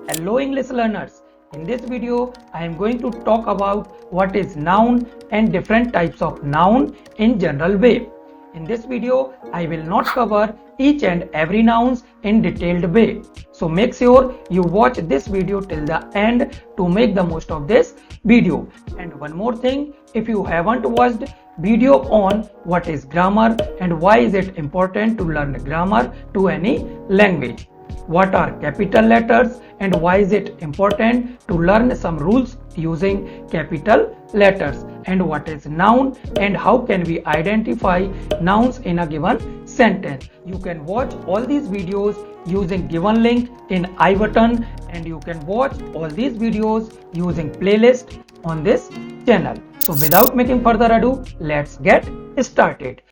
Hello English learners. In this video, I am going to talk about what is noun and different types of noun in general way. In this video, I will not cover each and every nouns in detailed way. So make sure you watch this video till the end to make the most of this video. And one more thing, if you haven't watched video on what is grammar and why is it important to learn grammar to any language, what are capital letters and why is it important to learn some rules using capital letters, and what is noun and how can we identify nouns in a given sentence. You can watch all these videos using given link in I button, and you can watch all these videos using playlist on this channel. So without making further ado, let's get started.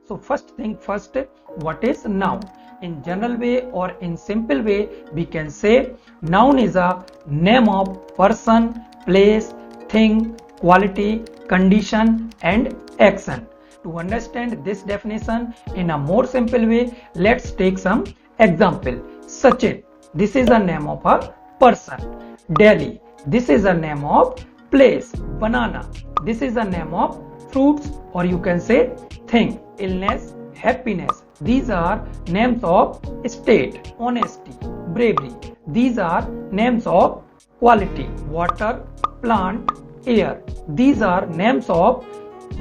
So first thing first, what is noun? In general way or in simple way, we can say noun is a name of person, place, thing, quality, condition and action. To understand this definition in a more simple way, let's take some example. Sachin, this is a name of a person. Delhi, this is a name of place. Banana, this is a name of fruits or you can say thing. Illness, happiness, these are names of state. Honesty, bravery, these are names of quality. Water, plant, air, these are names of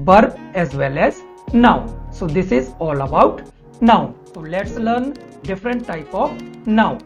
verb as well as noun. So this is all about noun. So let's learn different type of noun.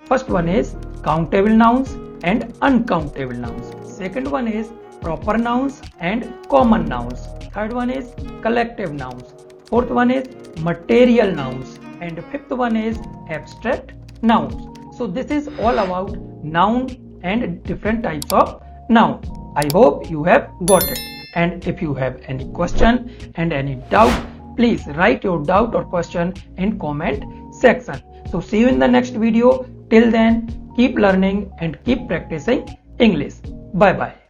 First one is countable nouns and uncountable nouns. Second one is proper nouns and common nouns. Third one is collective nouns. Fourth one is material nouns, and fifth one is abstract nouns. So this is all about noun and different types of noun. I hope you have got it. And if you have any question and any doubt, please write your doubt or question in comment section. So see you in the next video. Till then, keep learning and keep practicing English. Bye bye.